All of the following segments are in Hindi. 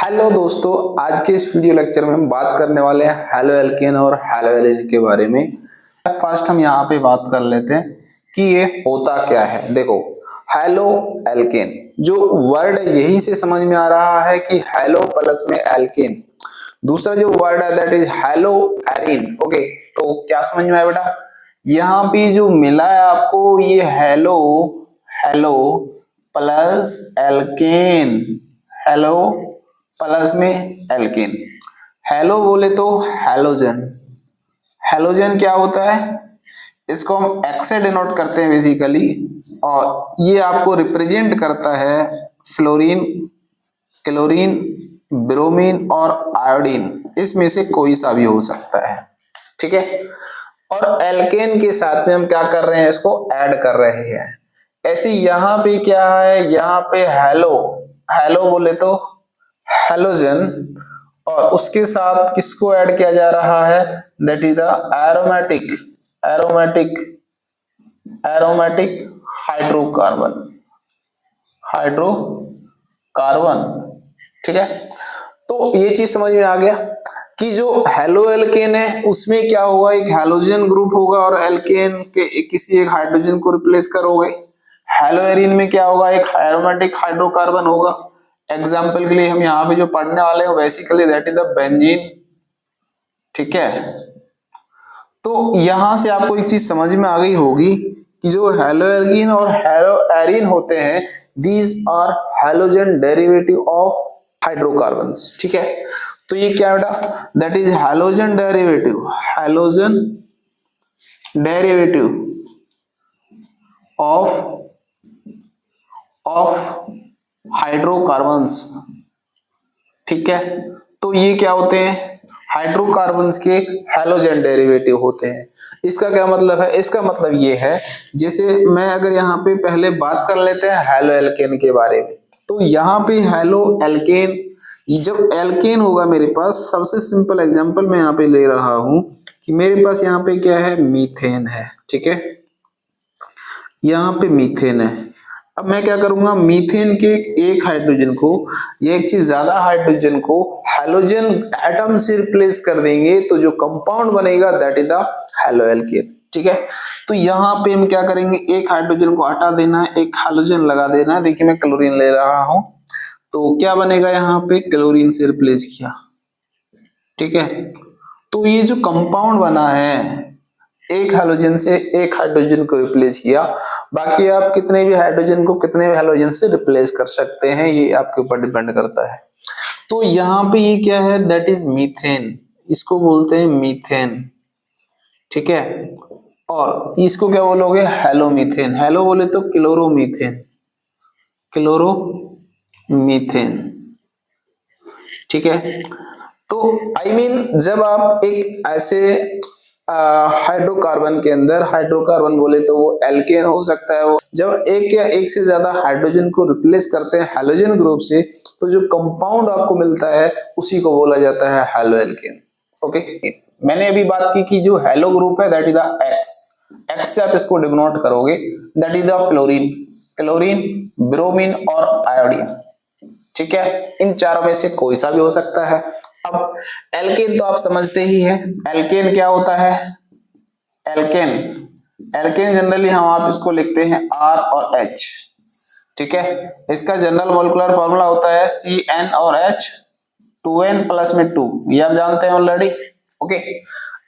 हेलो दोस्तों, आज के इस वीडियो लेक्चर में हम बात करने वाले हैं हेलो एल्केन और हेलो एलिन के बारे में। फर्स्ट हम यहाँ पे बात कर लेते हैं कि ये होता क्या है। देखो, हेलो एल्केन जो वर्ड है यहीं से समझ में आ रहा है कि हेलो प्लस में एल्केन। दूसरा जो वर्ड है that is hello Erin. Okay, तो क्या समझ में आया बेटा? यहाँ पे जो मिला है आपको ये halo halo plus alkane, halo plus में एल्केन। हेलो बोले तो हेलोजन। हेलोजन क्या होता है? इसको हम एक्स से डिनोट करते हैं बेसिकली, और ये आपको रिप्रेजेंट करता है फ्लोरीन, क्लोरीन, ब्रोमीन और आयोडीन। इसमें से कोई सा भी हो सकता है, ठीक है। और एल्केन के साथ में हम क्या कर रहे हैं, इसको ऐड कर रहे हैं। ऐसे यहाँ पे क्या है, यहाँ पे हेलो हेलो बोले तो हेलोजन, और उसके साथ किसको ऐड किया जा रहा है, that is the aromatic aromatic aromatic hydrocarbon hydrocarbon, ठीक है। तो ये चीज समझ में आ गया कि जो हेलो एल्केन है उसमें क्या होगा, एक हेलोजन ग्रुप होगा और एल्केन के किसी एक हाइड्रोजन को रिप्लेस करोगे। हेलो एरिन में क्या होगा, एक एरोमेटिक हाइड्रोकार्बन होगा। एग्जाम्पल के लिए हम यहाँ पे जो पढ़ने वाले हैं basically that is the benzene, ठीक है। तो यहां से आपको एक चीज समझ में आ गई होगी कि जो हेलो एल्कीन और हेलो एरिन होते हैं these are halogen derivative of hydrocarbons, ठीक है। तो ये क्या बेटा, that is halogen derivative, halogen derivative of of hydrocarbons, ठीक है। तो ये क्या होते हैं, हाइड्रोकार्बन्स के हेलोजन डेरिवेटिव होते हैं। इसका क्या मतलब है? इसका मतलब ये है, जैसे मैं अगर यहाँ पे पहले बात कर लेते हैं हेलो एल्केन के बारे में, तो यहाँ पे हेलो एल्केन, जब एल्केन होगा मेरे पास, सबसे सिंपल एग्जांपल मैं यहाँ पे ले रहा हूं कि मेरे पास यहाँ पे क्या है, मीथेन है, ठीक है। यहाँ पे मीथेन है। अब मैं क्या करूंगा, मीथेन के एक हाइड्रोजन को या एक चीज ज्यादा हाइड्रोजन को हेलोजन एटम से रिप्लेस कर देंगे तो जो कंपाउंड बनेगा that is the halo alkane, ठीक है। तो यहाँ पे हम क्या करेंगे, एक हाइड्रोजन को हटा देना है, एक हेलोजन लगा देना है। देखिए मैं क्लोरीन ले रहा हूं, तो क्या बनेगा, यहाँ पे क्लोरीन से रिप्लेस किया, ठीक है। तो ये जो कंपाउंड बना है, एक हाइड्रोजन से एक हाइड्रोजन को रिप्लेस किया, बाकी आप कितने भी हाइड्रोजन को कितने भी हाइड्रोजन से रिप्लेस कर सकते हैं, ये आपके ऊपर डिपेंड करता है। तो यहाँ पे ये क्या है, दैट इज मीथेन, इसको बोलते हैं मीथेन, ठीक है। और इसको क्या बोलोगे, हेलोमीथेन, हेलो बोले तो क्लोरोमीथेन, क्लोरोमीथेन, ठीक है। तो आई मीन जब आप एक ऐसे हाइड्रोकार्बन के अंदर, हाइड्रोकार्बन बोले तो वो एल्केन हो सकता है, वो जब एक या एक से ज्यादा हाइड्रोजन को रिप्लेस करते हैं हेलोजन ग्रुप से, तो जो कंपाउंड आपको मिलता है उसी को बोला जाता है हेलो एल्केन। ओके, मैंने अभी बात की कि जो हेलो ग्रुप है that is the x, x से आप इसको डिनोट करोगे, that is the fluorine, chlorine, bromine और आयोडीन, ठीक है। इन चारों में से कोई सा भी हो सकता है। अब एल्केन तो आप समझते ही हैं, एल्केन क्या होता है, एल्केन एल्केन जनरली हम आप इसको लिखते हैं आर और एच, ठीक है। इसका जनरल मॉलिक्यूलर फॉर्मूला होता है CN और H, 2N प्लस में 2, ये आप जानते हैं ऑलरेडी। ओके,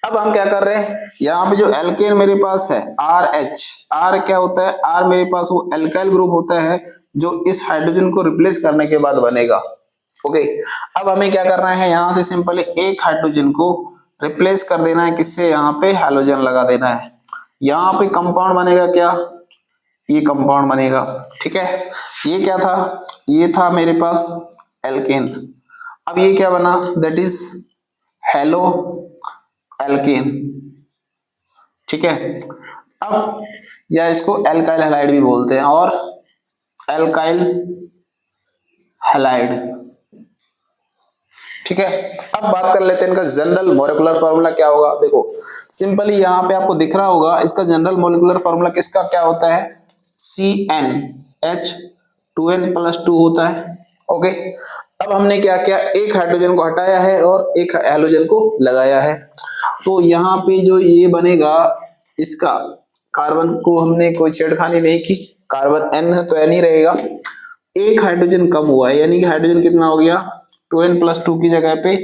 अब हम क्या कर रहे हैं, यहाँ पे जो एल्केन मेरे पास है RH, आर क्या होता है, आर मेरे पास वो एल्काइल ग्रुप होता है जो इस हाइड्रोजन को रिप्लेस करने के बाद बनेगा। ओके, अब हमें क्या करना है, यहाँ से सिंपली एक हाइड्रोजन को रिप्लेस कर देना है, किससे, यहाँ पे हेलोजन लगा देना है। यहाँ पे कंपाउंड बनेगा क्या, ये कंपाउंड बनेगा, ठीक है। ये क्या था, ये था मेरे पास एल्केन। अब ये क्या बना, दैट इज हेलो एल्केन, ठीक है। अब या इसको एल्काइल हैलाइड भी बोलते हैं, और एल्काइल हैलाइड, ठीक है। अब बात कर लेते हैं इनका जनरल मॉलिक्यूलर फार्मूला क्या होगा। देखो सिंपली यहाँ पे आपको दिख रहा होगा, इसका जनरल मॉलिक्यूलर फार्मूला किसका क्या होता है, CnH, 2N प्लस 2 होता है, ओके, अब हमने क्या किया, एक हाइड्रोजन को हटाया है और एक हैलोजन को लगाया है, तो यहाँ पे जो ये बनेगा इसका कार्बन को हमने कोई छेड़खानी नहीं की, कार्बन N है तो N ही रहेगा। एक हाइड्रोजन कम हुआ है, यानी कि हाइड्रोजन कितना हो गया, 2n+2 की जगह पे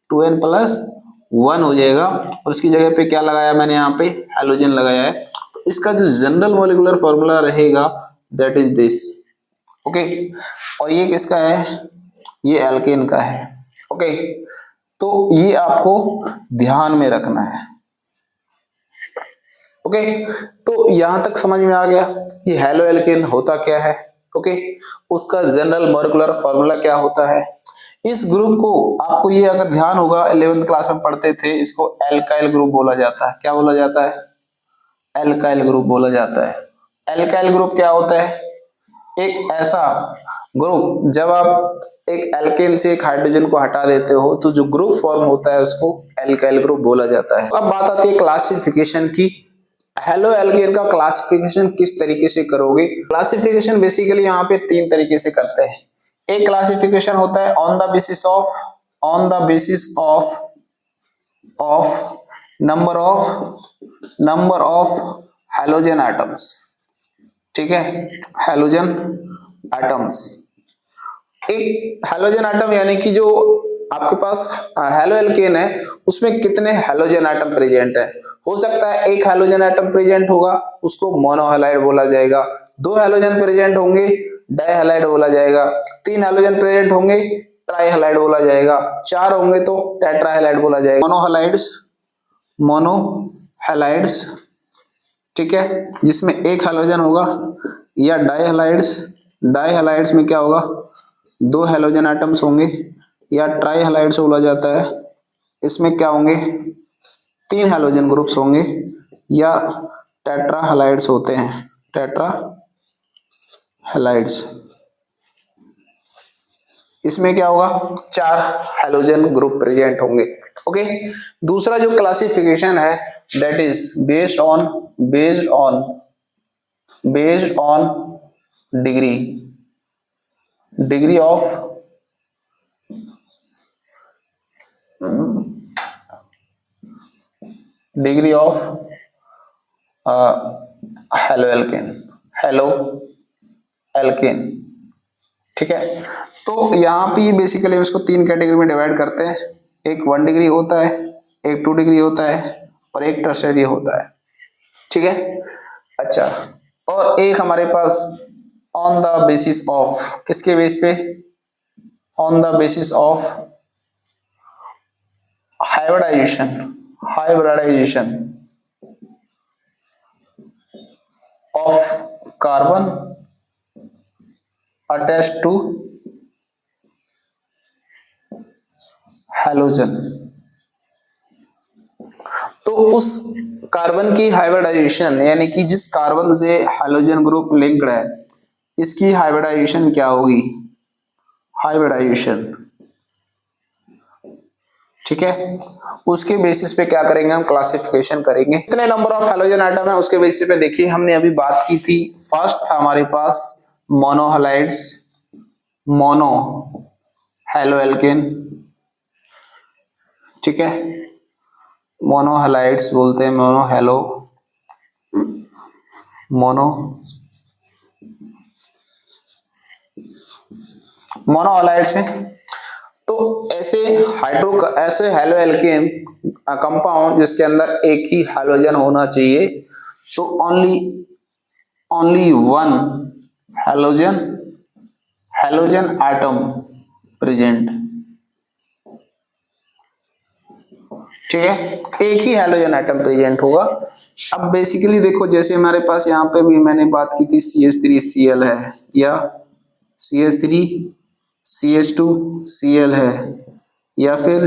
2n+1 हो जाएगा, और उसकी जगह पे क्या लगाया मैंने यहाँ पे, हैलोजन लगाया है। तो इसका जो जनरल मॉलिक्यूलर फॉर्मूला रहेगा दैट इज दिस। ओके, और ये किसका है, ये एल्केन का है। ओके, तो ये आपको ध्यान में रखना है। ओके, तो यहां तक समझ में आ गया कि हेलो एल्केन होता क्या है। ओके, उसका जनरल मॉलिक्यूलर फॉर्मूला क्या होता है। इस ग्रुप को आपको ये अगर ध्यान होगा 11th क्लास में पढ़ते थे, इसको एल्काइल ग्रुप बोला जाता है। क्या बोला जाता है, एल्काइल ग्रुप बोला जाता है। एल्काइल ग्रुप क्या होता है, एक ऐसा ग्रुप जब आप एक एल्केन से एक हाइड्रोजन को हटा देते हो तो जो ग्रुप फॉर्म होता है उसको एल्काइल ग्रुप बोला जाता है। अब बात आती है क्लासिफिकेशन की। हेलो एल्केन का क्लासिफिकेशन किस तरीके से करोगे। क्लासिफिकेशन बेसिकली यहाँ पे 3 तरीके से करते हैं। एक क्लासिफिकेशन होता है on the basis of number of halogen atoms. ठीक है, हैलोजन एटम्स, एक हैलोजन एटम यानी कि जो आपके पास हेलो एल्केन है उसमें कितने हैलोजन एटम प्रेजेंट है। हो सकता है एक हैलोजन एटम प्रेजेंट होगा, उसको मोनोहैलाइड बोला जाएगा। 2 हैलोजन प्रेजेंट होंगे, डाइहैलाइड बोला जाएगा। 3 हैलोजन प्रेजेंट होंगे, ट्राइहैलाइड बोला जाएगा। 4 होंगे तो टेट्राहैलाइड बोला जाएगा। मोनोहैलाइड्स, ठीक है, जिसमें एक हैलोजन होगा, या डाइहैलाइड्स में क्या होगा, 2 हैलोजन एटम्स होंगे, या ट्राइहैलाइड्स बोला जाता है, इसमें क्या होंगे, 3 हैलोजन ग्रुप्स होंगे, या टेट्राहैलाइड्स होते हैं, टेट्राहैलाइड्स, इसमें क्या होगा, 4 हैलोजन ग्रुप प्रेजेंट होंगे। ओके, दूसरा जो क्लासिफिकेशन है that is based on degree of halo alkane. ठीक है, तो यहाँ पे बेसिकली इसको 3 कैटेगरी में डिवाइड करते हैं। एक 1 डिग्री होता है, एक 2 डिग्री होता है, और एक टर्शियरी होता है। ठीक है, अच्छा, और एक हमारे पास ऑन द बेसिस ऑफ, किसके बेस पे, on the basis of hybridization of carbon attached to halogen. तो उस कार्बन की हाइब्रिडाइजेशन यानी कि जिस कार्बन से हैलोजन ग्रुप लिंक्ड है, इसकी हाइब्रिडाइजेशन क्या होगी, हाइब्रिडाइजेशन। ठीक है, उसके बेसिस पे क्या करेंगे, हम क्लासिफिकेशन करेंगे। कितने नंबर ऑफ हैलोजन एटम है उसके बेसिस पे देखिए, हमने अभी बात की थी। फर्स्ट था हमारे पास मोनोहैलाइड्स, मोनो हेलो एल्केन। ठीक है, मोनोहैलाइड्स बोलते हैं, मोनोहैलाइड्स है। तो ऐसे हेलो एल्केन कंपाउंड जिसके अंदर एक ही हैलोजन होना चाहिए, तो ओनली 1 हैलोजन एटम प्रेजेंट। ठीक है, एक ही हैलोजन एटम प्रेजेंट होगा। अब बेसिकली देखो, जैसे हमारे पास यहाँ पे भी मैंने बात की थी CH3Cl है, या CH2Cl है, या फिर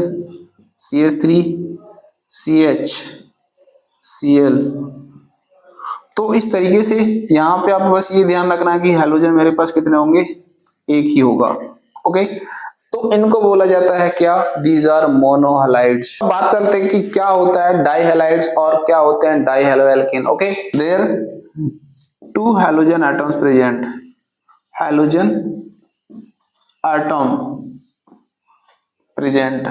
CH3CHCl। तो इस तरीके से यहाँ पे आप बस ये ध्यान रखना कि हैलोजन मेरे पास कितने होंगे, एक ही होगा। ओके, तो इनको बोला जाता है क्या, दीज आर मोनोहैलाइड्स। बात करते हैं कि क्या होता है डाइहैलाइड्स और क्या होते हैं dihaloalkane. Okay, there 2 halogen atoms present, halogen atom present,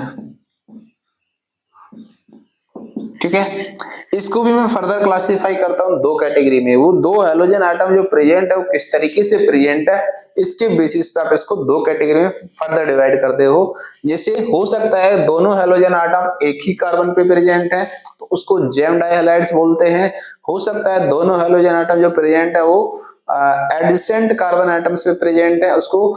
ठीक है। इसको भी मैं फर्दर क्लासिफाई करता हूं दो कैटेगरी में। वो दो हैलोजन एटम जो प्रेजेंट है वो किस तरीके से प्रेजेंट है, इसके बेसिस पे आप इसको दो कैटेगरी में फर्दर डिवाइड करते हो। जैसे हो सकता है दोनों हैलोजन एटम एक ही कार्बन पे प्रेजेंट है तो उसको जेम डाइहैलाइड्स बोलते हैं। हो सकता है दोनों हैलोजन एटम जो प्रेजेंट है वो एडिसेंट कार्बन एटम्स पे प्रेजेंट है, उसको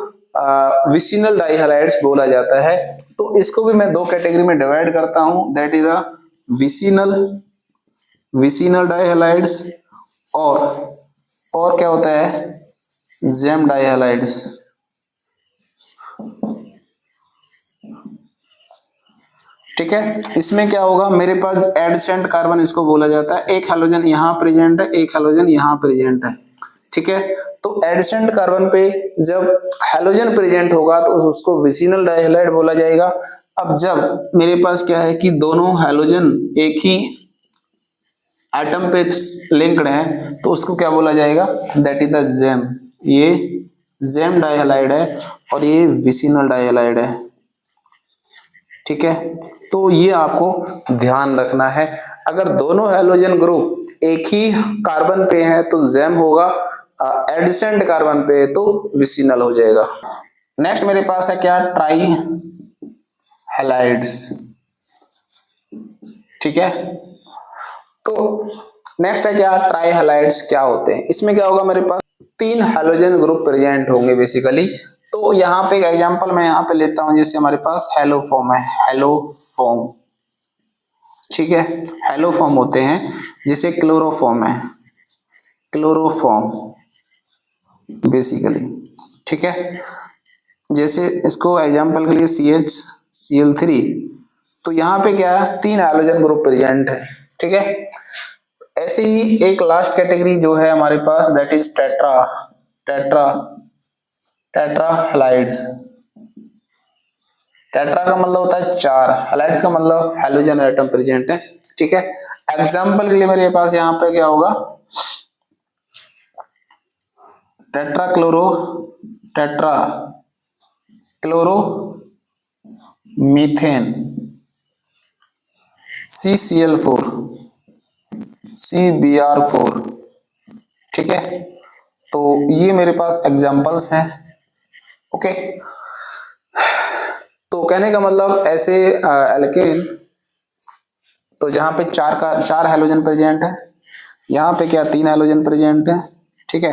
विसिनल डाइहैलाइड्स बोला जाता है। तो इसको भी मैं दो कैटेगरी में डिवाइड करता हूं, दैट इज द विसिनल डाइहैलाइड्स और क्या होता है जेम डाइहैलाइड्स। ठीक है, इसमें क्या होगा, मेरे पास एडसेंट कार्बन इसको बोला जाता है, एक हैलोजन यहाँ प्रेजेंट है, एक हैलोजन यहाँ प्रेजेंट है। ठीक है, तो एडसेंट कार्बन पे जब हैलोजन प्रेजेंट होगा तो उसको विसिनल डाइहैलाइड बोला जाएगा। अब जब मेरे पास क्या है कि दोनों हैलोजन एक ही एटम पे लिंक्ड है तो उसको क्या बोला जाएगा, दैट इज द जेम। ये जेम डाइहैलाइड है और ये विसिनल डाइहैलाइड है। ठीक है, तो ये आपको ध्यान रखना है। अगर दोनों हैलोजन ग्रुप एक ही कार्बन पे है तो जेम होगा, एडिसेंट कार्बन पे तो विसिनल हो जाएगा। नेक्स्ट मेरे पास है क्या, ट्राई हैलाइड्स। ठीक है, तो नेक्स्ट है क्या, ट्राई हैलाइड्स क्या होते हैं। इसमें क्या होगा, मेरे पास तीन हैलोजन ग्रुप प्रेजेंट होंगे बेसिकली। तो यहाँ पे एक एग्जांपल मैं यहाँ पे लेता हूँ, जैसे हमारे पास हेलोफॉर्म है, हेलोफॉर्म। ठीक है, हेलोफॉर्म होते हैं, जैसे क्लोरोफॉर्म है, क्लोरोफॉर्म बेसिकली। ठीक है, जैसे इसको एग्जांपल के लिए CH Cl3, तो यहाँ पे क्या है, तीन हैलोजन ग्रुप प्रेजेंट है। ठीक है, ऐसे ही एक लास्ट कैटेगरी जो है हमारे पास, that is tetra halides. Tetra का मतलब होता है चार, हैलाइड्स का मतलब हैलोजन एटम प्रेजेंट है। ठीक है, एग्जांपल के लिए मेरे पास यहाँ पे क्या होगा, tetra chloro methane CCl4 CBr4। ठीक है, तो ये मेरे पास एग्जांपल्स हैं। ओके, तो कहने का मतलब ऐसे एल्केन, तो जहां पे चार हैलोजन प्रेजेंट है, यहाँ पे क्या तीन हैलोजन प्रेजेंट है। ठीक है,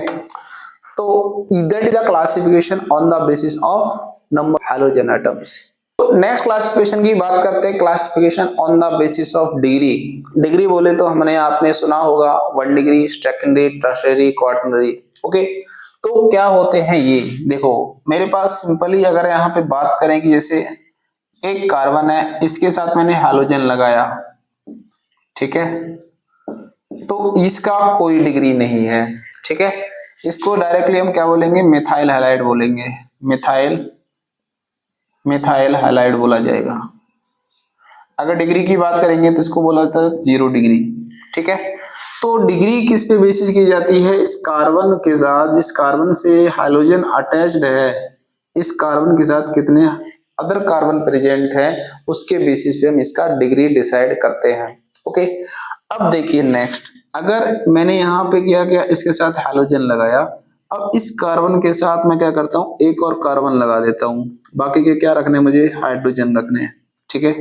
तो that is the classification on the basis of number halogen atoms. तो नेक्स्ट क्लासिफिकेशन की बात करते हैं, classification on the basis of degree. Degree बोले तो हमने आपने सुना होगा 1 डिग्री, सेकेंडरी, टर्शियरी, क्वाaternary। ओके, तो क्या होते हैं ये, देखो मेरे पास सिंपली अगर यहाँ पे बात करें कि जैसे एक कार्बन है, इसके साथ मैंने हैलोजन लगाया, ठीक है, तो इसका कोई डिग्री नहीं है। ठीक है, इसको डायरेक्टली हम क्या बोलेंगे, मिथाइल हैलाइड बोलेंगे, मिथाइल हैलाइड बोला जाएगा। अगर डिग्री की बात करेंगे तो इसको बोला जाता है 0 डिग्री। ठीक है, तो डिग्री किस पे बेसिस की जाती है, इस कार्बन के साथ, जिस कार्बन से हाइड्रोजन अटैच्ड है, इस कार्बन के साथ कितने अदर कार्बन प्रेजेंट है, उसके बेसिस पे हम इसका डिग्री डिसाइड करते हैं। ओके, अब देखिए नेक्स्ट, अगर मैंने यहाँ पे क्या किया, इसके साथ हाइड्रोजन लगाया, अब इस कार्बन के साथ मैं क्या करता हूँ, एक और कार्बन लगा देता हूँ, बाकी के क्या रखने, मुझे हाइड्रोजन रखने हैं। ठीक है,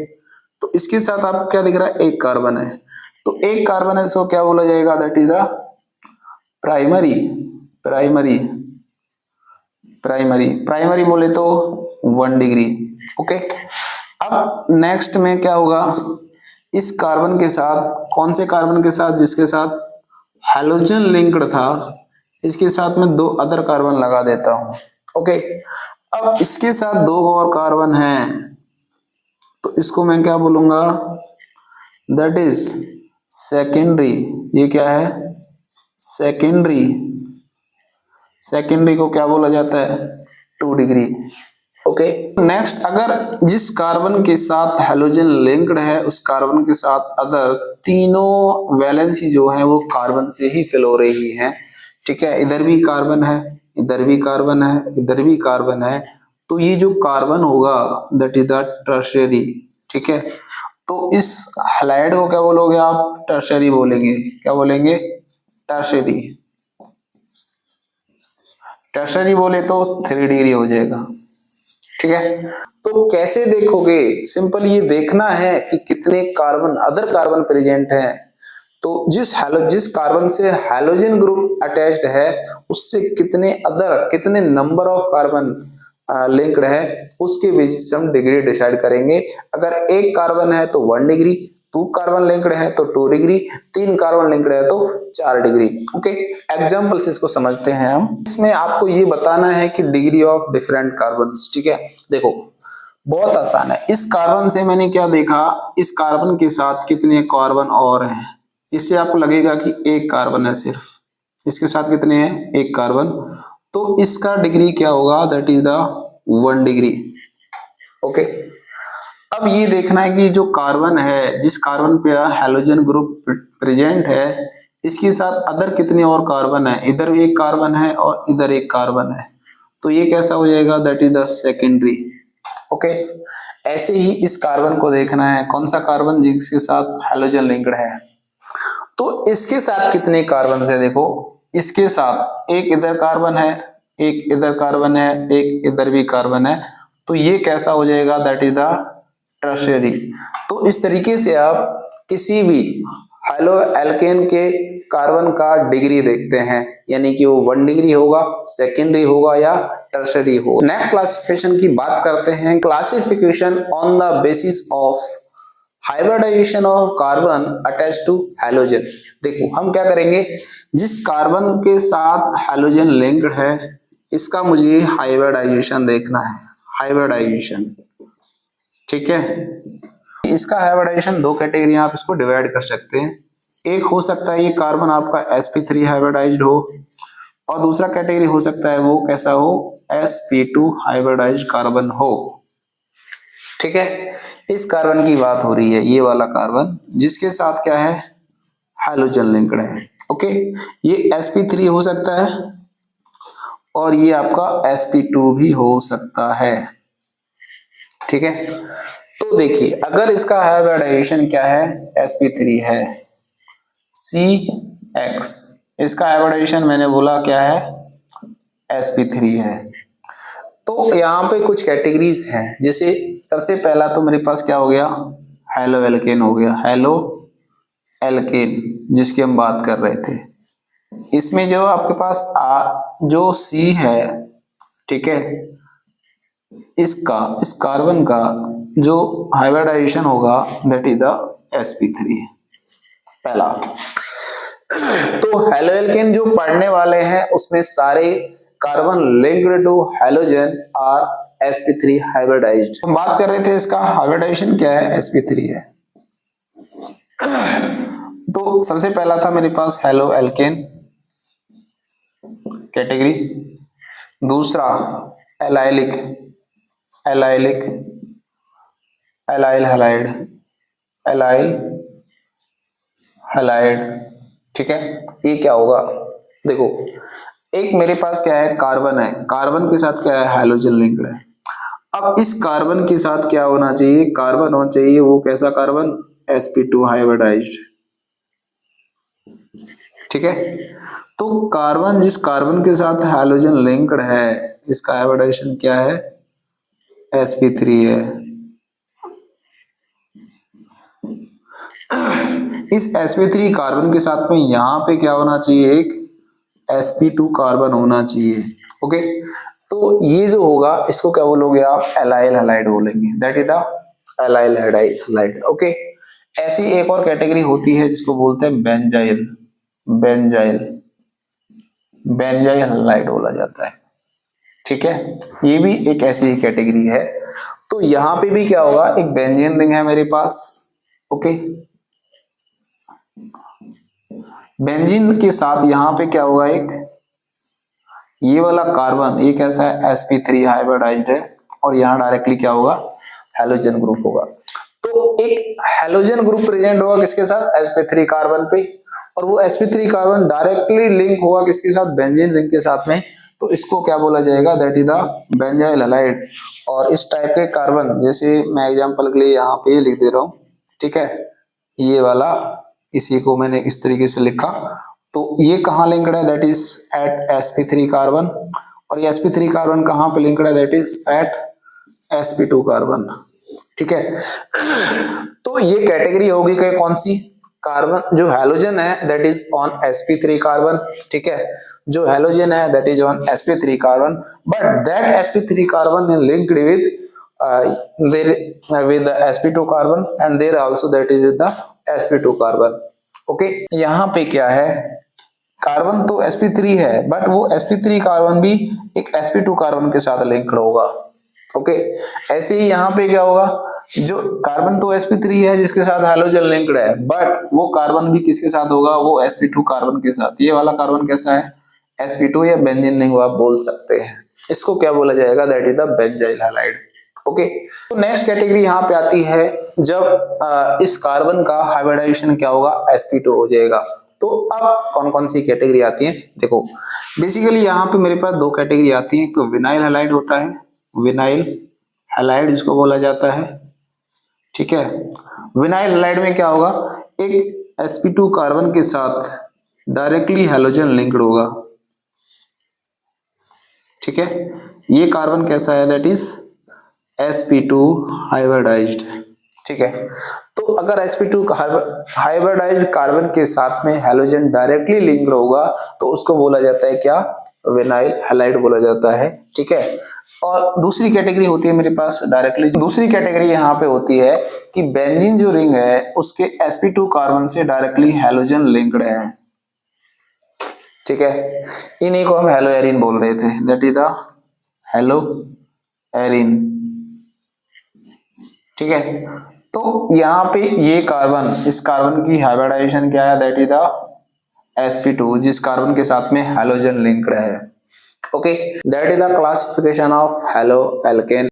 तो इसके साथ आपको क्या दिख रहा है, एक कार्बन है, तो एक कार्बन है, इसको क्या बोला जाएगा, दैट इज द प्राइमरी बोले तो 1 डिग्री। ओके, अब नेक्स्ट में क्या होगा, इस कार्बन के साथ, कौन से कार्बन के साथ, जिसके साथ हैलोजन लिंक्ड था, इसके साथ में 2 अदर कार्बन लगा देता हूं। ओके, अब इसके साथ 2 और कार्बन हैं, तो इसको मैं क्या बोलूंगा, दैट इज सेकेंडरी। ये क्या है, सेकेंडरी को क्या बोला जाता है, 2 डिग्री। ओके, नेक्स्ट, अगर जिस कार्बन के साथ हैलोजन लिंक्ड है, उस कार्बन के साथ अदर तीनों वैलेंसी जो है वो कार्बन से ही फिल हो रही है। ठीक है, इधर भी कार्बन है, इधर भी कार्बन है, इधर भी कार्बन है, तो ये जो कार्बन होगा दैट इज द टर्शियरी, ठीक है। तो इस हैलाइड को क्या बोलोगे आप? टर्शियरी बोलेंगे। क्या बोलेंगे? टर्शियरी। टर्शियरी बोले तो 3 डिग्री हो जाएगा, ठीक है। तो कैसे देखोगे? सिंपल ये देखना है कि कितने कार्बन, अदर कार्बन प्रेजेंट है। तो जिस कार्बन से हैलोजन ग्रुप अटैच्ड है उससे कितने नंबर ऑफ कार्बन लिंक्ड है, उसके बेसिस से हम डिग्री डिसाइड करेंगे। अगर एक कार्बन है तो 1 डिग्री, 2 कार्बन लिंक्ड है तो 2 डिग्री, 3 कार्बन लिंक्ड है तो 4 डिग्री। ओके, एग्जांपल से इसको समझते हैं हम। इसमें आपको ये बताना है कि डिग्री ऑफ डिफरेंट कार्बन्स, ठीक है। देखो बहुत आसान है। इस कार्बन से मैंने क्या देखा, इस कार्बन के साथ कितने कार्बन और हैं। इससे आपको लगेगा कि एक कार्बन है सिर्फ, इसके साथ कितने हैं? एक कार्बन। तो इसका डिग्री क्या होगा? That is the 1 degree. Okay, अब ये देखना है कि जो कार्बन है, जिस कार्बन पे हैलोजन ग्रुप प्रेजेंट है, इसके साथ अदर कितने और कार्बन है। इधर भी एक कार्बन है और इधर एक कार्बन है, तो ये कैसा हो जाएगा? That is the secondary. Okay, ऐसे ही इस कार्बन को देखना है, कौन सा कार्बन जिसके साथ हैलोजन लिंक्ड है। तो इसके साथ कितने कार्बन है? देखो इसके साथ एक इधर कार्बन है, एक इधर कार्बन है, एक इधर भी कार्बन है, तो ये कैसा हो जाएगा? That is the tertiary. तो इस तरीके से आप किसी भी हैलो एल्केन के कार्बन का डिग्री देखते हैं, यानी कि वो 1 डिग्री होगा, सेकेंडरी होगा या टर्शियरी होगा। नेक्स्ट क्लासिफिकेशन की बात करते हैं, classification on the basis of hybridization of carbon attach to halogen. देखो हम क्या करेंगे, जिस कार्बन के साथ हैलोजन लिंक्ड है इसका मुझे हाइब्रिडाइजेशन देखना है, हाइब्रिडाइजेशन, ठीक है। इसका हाइब्रिडाइजेशन 2 कैटेगरी आप इसको डिवाइड कर सकते हैं। एक हो सकता है ये कार्बन आपका sp3 हाइब्रिडाइज्ड हो, और दूसरा कैटेगरी हो सकता है वो कैसा हो? sp2 हाइब्रिडाइज्ड कार्बन हो, ठीक है। इस कार्बन की बात हो रही है, ये वाला कार्बन जिसके साथ क्या है? हैलोजन लिंक्ड है। ओके, ये sp3 हो सकता है और ये आपका sp2 भी हो सकता है, ठीक है। तो देखिए अगर इसका हाइब्रिडाइजेशन क्या है? sp3 है, CX, इसका हाइब्रिडाइजेशन मैंने बोला क्या है? sp3 है। तो यहाँ पे कुछ कैटेगरीज हैं, जैसे सबसे पहला तो मेरे पास क्या हो गया? हैलो एल्केन हो गया, हैलो एल्केन जिसकी हम बात कर रहे थे। इसमें जो आपके पास जो C है, ठीक है, इसका, इस कार्बन का जो हाइब्रिडाइजेशन होगा दैट इज द sp3 पहला। तो हैलो एल्केन जो पढ़ने वाले हैं उसमें सारे carbon linked to halogen are sp3 hybridized. हम बात कर रहे थे इसका हाइब्रिडाइजेशन क्या है? sp3 है। तो सबसे पहला था मेरे पास हैलो एल्केन कैटेगरी, दूसरा allylic, allylic, allyl halide, allyl halide, ठीक है। ये क्या होगा? देखो एक मेरे पास क्या है? कार्बन है, कार्बन के साथ क्या है? हैलोजन लिंक्ड है। अब इस कार्बन के साथ क्या होना चाहिए? कार्बन होना चाहिए वो कैसा कार्बन? sp2 हाइब्रिडाइज्ड, ठीक है। तो कार्बन, जिस कार्बन के साथ हैलोजन लिंक्ड है इसका हाइब्रिडाइजेशन क्या है? sp3 है। इस sp3 कार्बन के साथ में यहाँ पे क्या होना चाहिए? एक sp2 कार्बन होना चाहिए। ओके, तो ये जो होगा इसको क्या बोलोगे आप? एलाइल हैलाइड बोलेंगे, that is the allyl halide. Okay, ऐसी एक और कैटेगरी होती है जिसको बोलते हैं बेंजाइल, बेंजाइल, बेंजाइल हैलाइड बोला जाता है, ठीक है। ये भी एक ऐसी ही कैटेगरी है। तो यहाँ पे भी क्या होगा? एक बेंजीन रिंग है मेरे पास, ओके। बेंजीन के साथ यहाँ पे क्या होगा? एक ये वाला कार्बन, ये कैसा है? sp3 हाइब्रिडाइज्ड है, और यहाँ डायरेक्टली क्या होगा? हैलोजन ग्रुप होगा। तो एक हैलोजन ग्रुप प्रेजेंट होगा किसके साथ? sp3 कार्बन पे, और वो sp3 कार्बन डायरेक्टली लिंक होगा किसके साथ? बेंजीन रिंग के साथ में, तो इसको क्या बोला जाएगा, that is the benzyl halide. और इस टाइप के कार्बन, जैसे मैं एग्जांपल के लिए यहाँ पे लिख दे रहा हूँ, ठीक है, ये वाला, इसी को मैंने इस तरीके से लिखा, तो ये कहाँ लिंक्ड है, that is eight sp3 carbon. और ये sp3 कार्बन कहाँ पे लिंक्ड है, that is eight sp2 carbon, ठीक है। तो ये कैटेगरी होगी कि कौन सी, कार्बन जो हैलोजन है that is on sp3 carbon, ठीक है, जो हैलोजन है that is on sp3 carbon, but that sp3 carbon is linked with with the sp2 carbon and there also that is with the sp2 carbon. Okay, यहाँ पे क्या है, कार्बन तो sp3 है बट वो sp3 कार्बन भी एक sp2 कार्बन के साथ लिंक्ड होगा। ओके, ऐसे ही यहाँ पे क्या होगा, जो कार्बन तो sp3 है जिसके साथ हैलोजन लिंक्ड है, बट वो कार्बन भी किसके साथ होगा, वो sp2 कार्बन के साथ। ये वाला कार्बन कैसा है, sp2 या बेंजीन रिंग आप बोल सकते हैं। इसको क्या बोला जाएगा, that is the benzyl halide. Okay, तो नेक्स्ट कैटेगरी यहाँ पे आती है जब इस कार्बन का हाइब्रिडाइजेशन क्या होगा, sp2 हो जाएगा। तो अब कौन कौन सी कैटेगरी आती है, देखो बेसिकली यहाँ पे मेरे पास दो कैटेगरी आती है, तो विनाइल हैलाइड होता है, विनाइल हैलाइड जिसको बोला जाता है, ठीक है। विनाइल हैलाइड में क्या होगा, एक sp2 कार्बन के साथ डायरेक्टली हैलोजन लिंक्ड होगा, ठीक है। ये कार्बन कैसा है, दैट इज sp2 हाइब्रिडाइज्ड, ठीक है। तो अगर sp2 हाइब्रिडाइज्ड कार्बन के साथ में हैलोजन डायरेक्टली लिंक्ड होगा तो उसको बोला जाता है क्या, विनाइल हैलाइड बोला जाता है, ठीक है। और दूसरी कैटेगरी होती है मेरे पास डायरेक्टली, दूसरी कैटेगरी यहाँ पे होती है कि बेंजीन जो रिंग है उसके sp2 कार्बन से डायरेक्टली हैलोजन लिंक्ड है, ठीक है। इन्हीं को हम हेलो एरिन बोल रहे थे, that is the hello Erin, ठीक है। तो यहाँ पे ये कार्बन, इस कार्बन की हाइब्रिडाइजेशन क्या है, दैट इज द sp2 जिस कार्बन के साथ में हैलोजन लिंक्ड है। Okay, that is the classification of halo alkane.